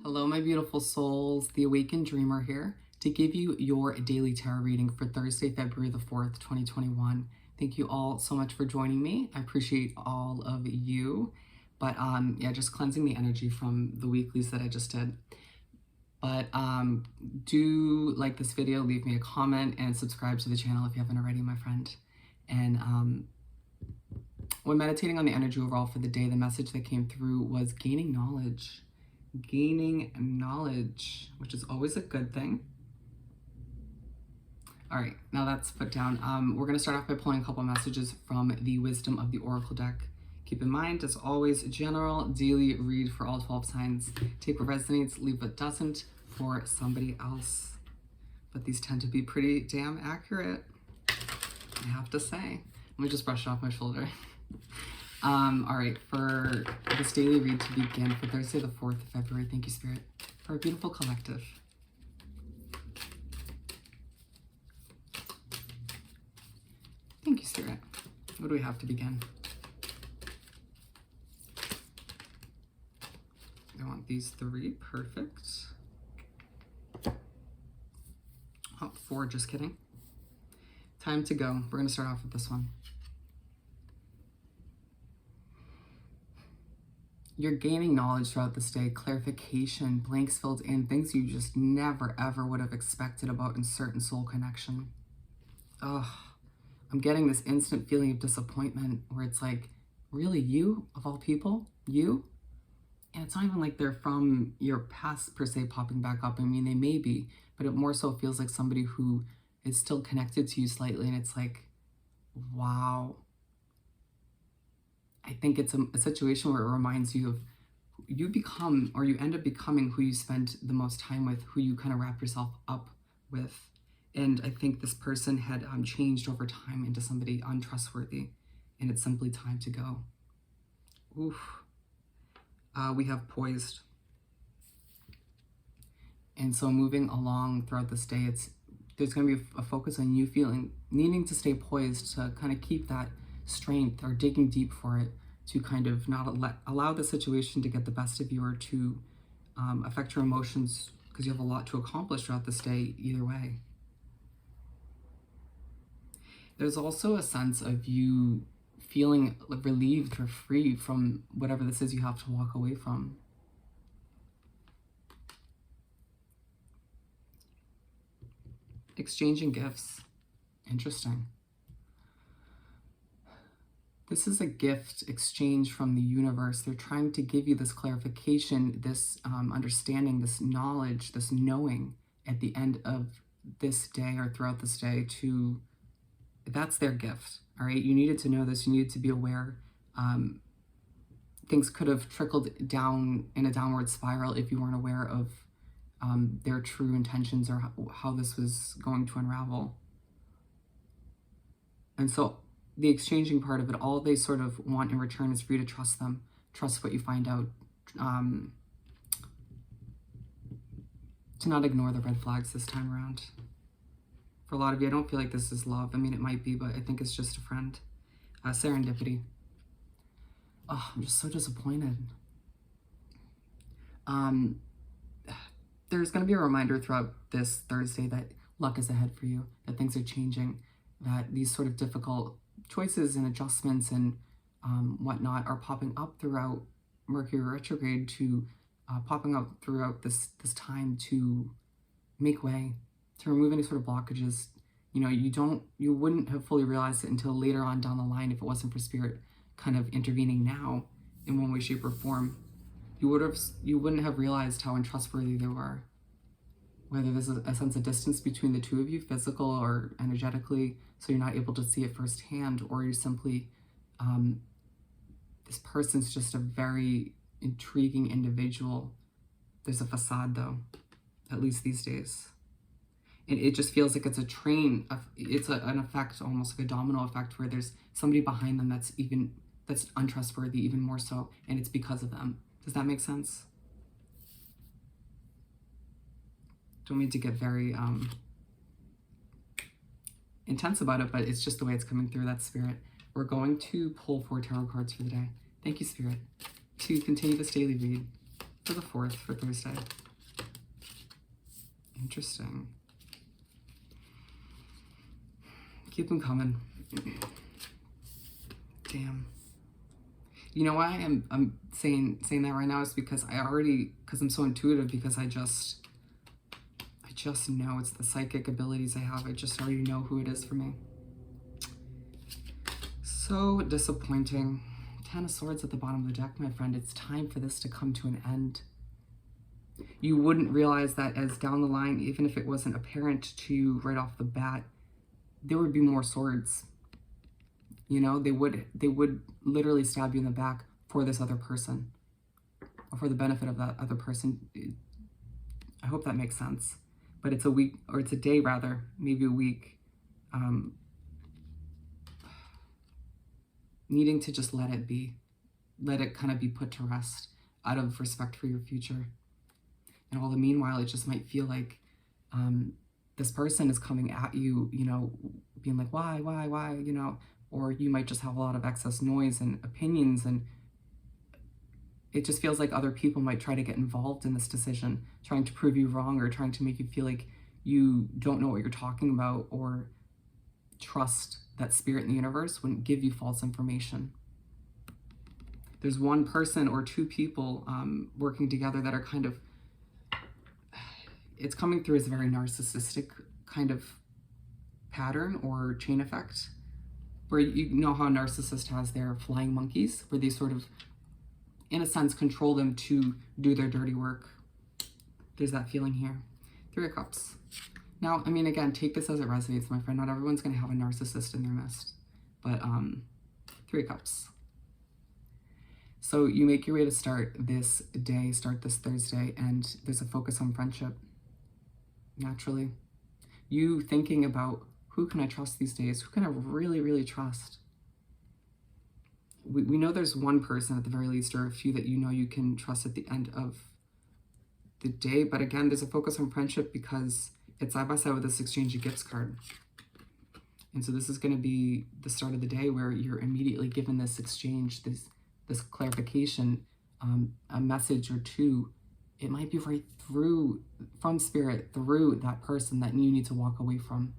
Hello, my beautiful souls. The Awakened Dreamer here to give you your daily tarot reading for Thursday, February the 4th, 2021. Thank you all so much for joining me. I appreciate all of you. But yeah, just cleansing the energy from the weeklies that I just did. But do like this video, leave me a comment, and subscribe to the channel if you haven't already, my friend. And when meditating on the energy overall for the day, the message that came through was gaining knowledge. Gaining knowledge, which is always a good thing. All right, now that's put down. We're going to start off by pulling a couple messages from the Wisdom of the Oracle deck. Keep in mind, as always, general daily read for all 12 signs. Take what resonates, leave what doesn't for somebody else. But these tend to be pretty damn accurate, I have to say. Let me just brush it off my shoulder. All right, for this daily read to begin for Thursday, the 4th of February, thank you, Spirit, for a beautiful collective. Thank you, Spirit. What do we have to begin? I want these 3, perfect. Oh, 4, just kidding. Time to go. We're gonna start off with this one. You're gaining knowledge throughout this day, clarification, blanks filled in, things you just never, ever would have expected about in certain soul connection. Ugh, I'm getting this instant feeling of disappointment where it's like, really, you, of all people, you? And it's not even like they're from your past, per se, popping back up. I mean, they may be, but it more so feels like somebody who is still connected to you slightly, and it's like, wow. I think it's a situation where it reminds you of you become, or you end up becoming who you spend the most time with, who you kind of wrap yourself up with. And I think this person had changed over time into somebody untrustworthy, and it's simply time to go. Oof. We have poised. And so moving along throughout this day, there's going to be a focus on you needing to stay poised to kind of keep that strength, or digging deep for it, to kind of not allow the situation to get the best of you, or to affect your emotions, because you have a lot to accomplish throughout this day either way. There's also a sense of you feeling relieved or free from whatever this is you have to walk away from. Exchanging gifts. Interesting. This is a gift exchange from the universe. They're trying to give you this clarification, this understanding, this knowledge, this knowing at the end of this day, or throughout this day, that's their gift, all right? You needed to know this. You needed to be aware. Things could have trickled down in a downward spiral if you weren't aware of their true intentions, or how this was going to unravel. And so the exchanging part of it, all they sort of want in return is for you to trust them, trust what you find out, to not ignore the red flags this time around. For a lot of you, I don't feel like this is love. I mean, it might be, but I think it's just a friend. Serendipity. Oh, I'm just so disappointed. There's going to be a reminder throughout this Thursday that luck is ahead for you, that things are changing, that these sort of difficult choices and adjustments and whatnot are popping up throughout Mercury retrograde, to popping up throughout this time to make way, to remove any sort of blockages. You know, you wouldn't have fully realized it until later on down the line if it wasn't for Spirit kind of intervening now in one way, shape, or form. You wouldn't have realized how untrustworthy they were. Whether there's a sense of distance between the two of you, physical or energetically, so you're not able to see it firsthand, or you're simply, this person's just a very intriguing individual. There's a facade, though, at least these days. And it just feels like it's a train. It's an effect, almost like a domino effect, where there's somebody behind them that's untrustworthy, even more so, and it's because of them. Does that make sense? Don't mean to get very intense about it, but it's just the way it's coming through. That Spirit. We're going to pull 4 tarot cards for the day. Thank you, Spirit, to continue this daily read for the 4th, for Thursday. Interesting. Keep them coming. Damn. You know why I'm saying that right now is because because I'm so intuitive, because I just know it's the psychic abilities I have. I just already know who it is for me. So disappointing. 10 of Swords at the bottom of the deck, my friend. It's time for this to come to an end. You wouldn't realize that as down the line, even if it wasn't apparent to you right off the bat, there would be more swords. You know, they would literally stab you in the back for this other person, or for the benefit of that other person. I hope that makes sense. But it's a week, or it's a day rather, maybe a week, needing to just let it be. Let it kind of be put to rest out of respect for your future. And all the meanwhile, it just might feel like this person is coming at you, you know, being like, why, you know, or you might just have a lot of excess noise and opinions, and it just feels like other people might try to get involved in this decision, trying to prove you wrong, or trying to make you feel like you don't know what you're talking about, or trust that Spirit in the universe wouldn't give you false information. There's one person or 2 people working together that are kind of, it's coming through as a very narcissistic kind of pattern or chain effect, where you know how a narcissist has their flying monkeys, where they sort of, in a sense, control them to do their dirty work. There's that feeling here. 3 of Cups. Now, I mean, again, take this as it resonates, my friend. Not everyone's going to have a narcissist in their midst, but 3 of Cups. So you make your way to start this day, start this Thursday, and there's a focus on friendship. Naturally. You thinking about, who can I trust these days? Who can I really, really trust? We know there's one person at the very least, or a few that you know you can trust at the end of the day. But again, there's a focus on friendship because it's side by side with this exchange of gifts card. And so this is going to be the start of the day where you're immediately given this exchange, this clarification, a message or 2. It might be right through, from Spirit, through that person that you need to walk away from.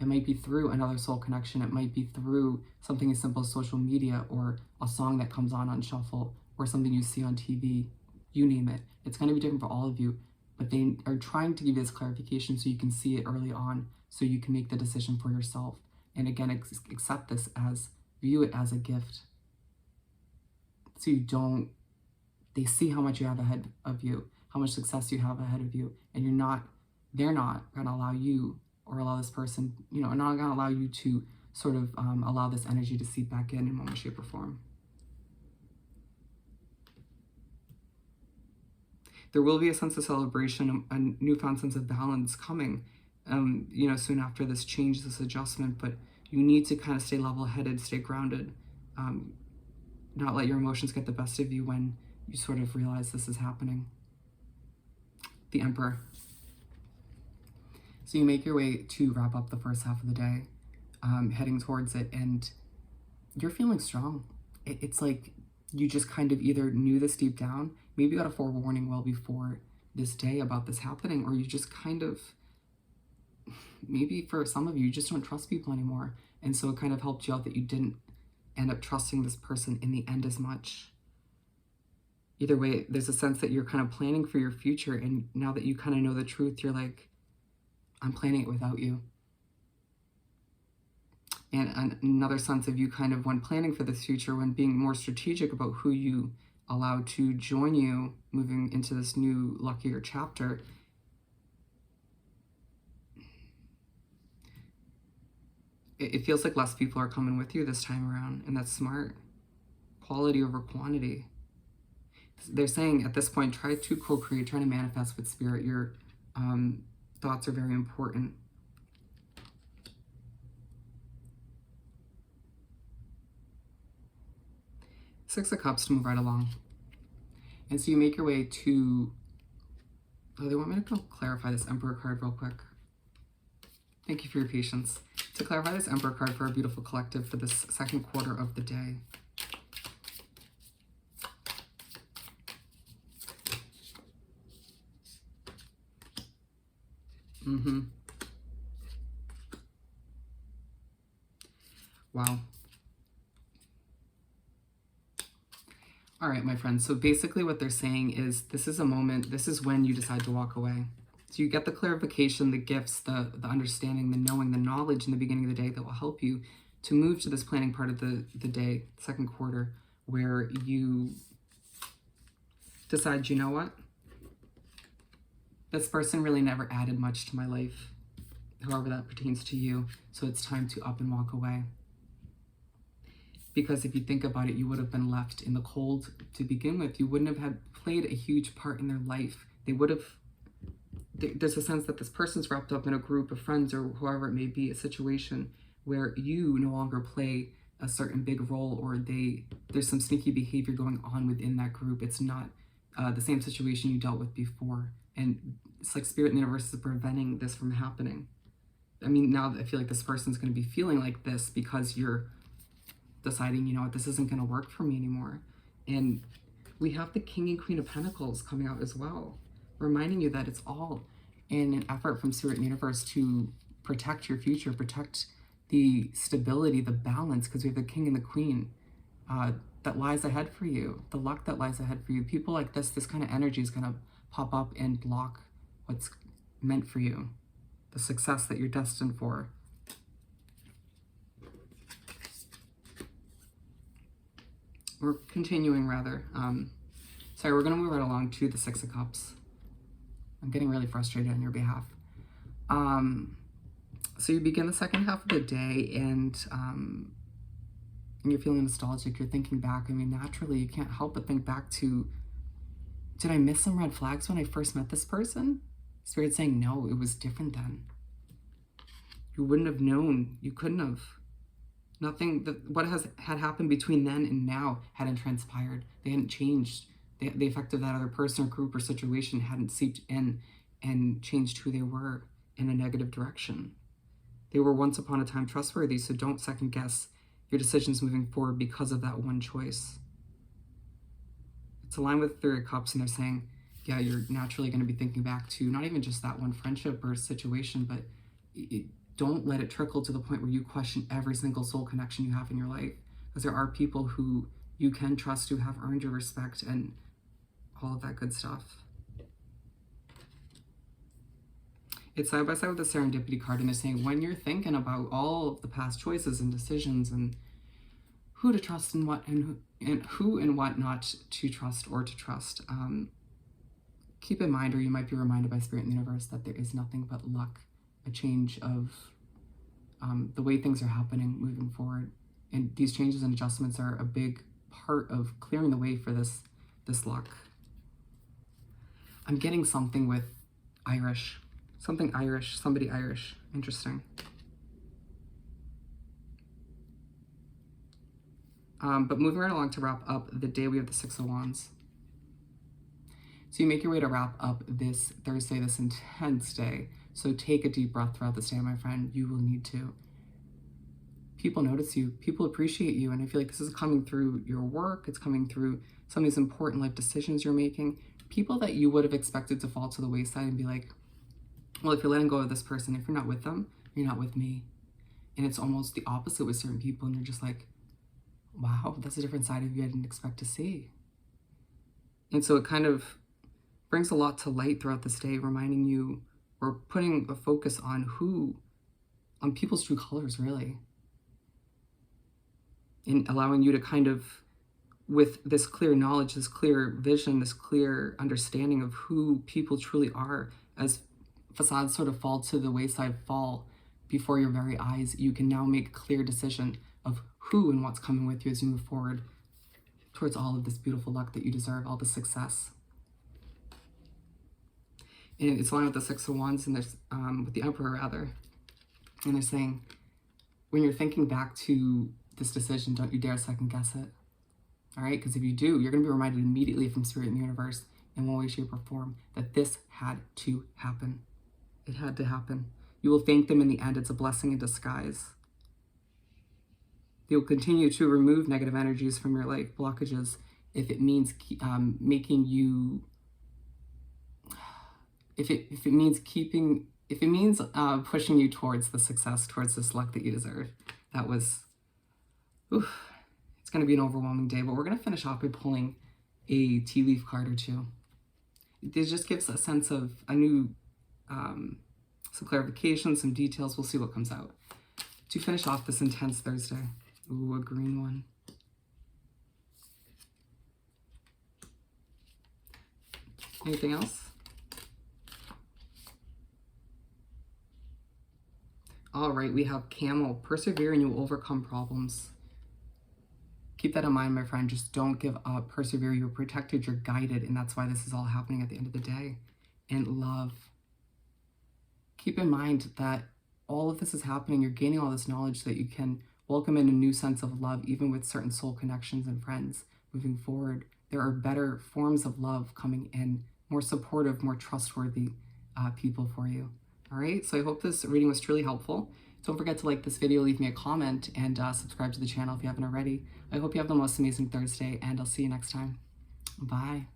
It might be through another soul connection. It might be through something as simple as social media, or a song that comes on shuffle, or something you see on TV. You name it. It's going to be different for all of you, but they are trying to give you this clarification so you can see it early on, so you can make the decision for yourself. And again, accept this as, view it as a gift. So you don't, they see how much you have ahead of you, how much success you have ahead of you, and they're not going to allow you, or allow this person, you know, are not going to allow you to sort of allow this energy to seep back in one way, shape, or form. There will be a sense of celebration, a newfound sense of balance coming, you know, soon after this change, this adjustment, but you need to kind of stay level-headed, stay grounded, not let your emotions get the best of you when you sort of realize this is happening. The Emperor. So you make your way to wrap up the first half of the day, heading towards it, and you're feeling strong. It's like you just kind of either knew this deep down, maybe you got a forewarning well before this day about this happening, or you just kind of, maybe for some of you, you just don't trust people anymore. And so it kind of helped you out that you didn't end up trusting this person in the end as much. Either way, there's a sense that you're kind of planning for your future, and now that you kind of know the truth, you're like, I'm planning it without you. And another sense of you kind of, when planning for this future, when being more strategic about who you allow to join you moving into this new luckier chapter, it feels like less people are coming with you this time around, and that's smart. Quality over quantity. They're saying at this point, try to co-create, try to manifest with Spirit. Your thoughts are very important. Six of Cups to move right along. And so you make your way to, oh, they want me to go clarify this Emperor card real quick. Thank you for your patience. To clarify this Emperor card for our beautiful collective for this second quarter of the day. Wow. All right, my friends. So basically what they're saying is this is a moment, this is when you decide to walk away. So you get the clarification, the gifts, the understanding, the knowing, the knowledge in the beginning of the day that will help you to move to this planning part of the day, second quarter, where you decide, you know what? This person really never added much to my life, however that pertains to you. So it's time to up and walk away. Because if you think about it, you would have been left in the cold to begin with. You wouldn't have had played a huge part in their life. They would have, there's a sense that this person's wrapped up in a group of friends or whoever it may be, a situation where you no longer play a certain big role, or there's some sneaky behavior going on within that group. It's not the same situation you dealt with before. And it's like Spirit and the universe is preventing this from happening. I mean, now I feel like this person's going to be feeling like this because you're deciding, you know what, this isn't going to work for me anymore. And we have the King and Queen of Pentacles coming out as well, reminding you that it's all in an effort from Spirit and the universe to protect your future, protect the stability, the balance, because we have the King and the Queen that lies ahead for you, the luck that lies ahead for you. People like this kind of energy is going to pop up and block what's meant for you, the success that you're destined for. We're continuing rather. Sorry, we're going to move right along to the Six of Cups. I'm getting really frustrated on your behalf. So you begin the second half of the day and you're feeling nostalgic. You're thinking back. I mean, naturally, you can't help but think back to, did I miss some red flags when I first met this person? Spirit's saying, no, it was different then. You wouldn't have known. You couldn't have. Nothing, what had happened between then and now hadn't transpired. They hadn't changed. The effect of that other person or group or situation hadn't seeped in and changed who they were in a negative direction. They were once upon a time trustworthy, so don't second guess your decisions moving forward because of that one choice. It's aligned with Three of Cups, and they're saying, yeah, you're naturally going to be thinking back to not even just that one friendship or situation, but don't let it trickle to the point where you question every single soul connection you have in your life. Because there are people who you can trust, who have earned your respect and all of that good stuff. It's side by side with the Serendipity card, and they're saying when you're thinking about all of the past choices and decisions and who to trust and what and who and what not to trust or to trust, keep in mind, or you might be reminded by Spirit and the universe, that there is nothing but luck, a change of the way things are happening moving forward. And these changes and adjustments are a big part of clearing the way for this luck. I'm getting something with Irish. Something Irish. Somebody Irish. Interesting. But moving right along to wrap up the day, we have the Six of Wands. So you make your way to wrap up this Thursday, this intense day. So take a deep breath throughout this day, my friend. You will need to. People notice you. People appreciate you. And I feel like this is coming through your work. It's coming through some of these important life decisions you're making. People that you would have expected to fall to the wayside and be like, well, if you're letting go of this person, if you're not with them, you're not with me. And it's almost the opposite with certain people. And you're just like, wow, that's a different side of you I didn't expect to see. And so it kind of brings a lot to light throughout this day, reminding you, or putting a focus on people's true colors, really. And allowing you to kind of, with this clear knowledge, this clear vision, this clear understanding of who people truly are, as facades sort of fall to the wayside, fall before your very eyes, you can now make a clear decision of who and what's coming with you as you move forward towards all of this beautiful luck that you deserve, all the success. And it's aligned with the Six of Wands, and there's with the Emperor rather. And they're saying, when you're thinking back to this decision, don't you dare second guess it. All right? Because if you do, you're going to be reminded immediately from Spirit and the universe in one way, shape, or form that this had to happen. It had to happen. You will thank them in the end. It's a blessing in disguise. They will continue to remove negative energies from your life, blockages, if it means making you, if it means pushing you towards the success, towards this luck that you deserve. That was, oof, it's going to be an overwhelming day, but we're going to finish off by pulling a tea leaf card or two. This just gives a sense of a new, some clarification, some details. We'll see what comes out. To finish off this intense Thursday. Ooh, a green one. Anything else? All right, we have Camel. Persevere and you will overcome problems. Keep that in mind, my friend. Just don't give up. Persevere. You're protected. You're guided. And that's why this is all happening at the end of the day. And love. Keep in mind that all of this is happening. You're gaining all this knowledge so that you can welcome in a new sense of love, even with certain soul connections and friends moving forward. There are better forms of love coming in, more supportive, more trustworthy people for you. All right, so I hope this reading was truly helpful. Don't forget to like this video, leave me a comment, and subscribe to the channel if you haven't already. I hope you have the most amazing Thursday, and I'll see you next time. Bye.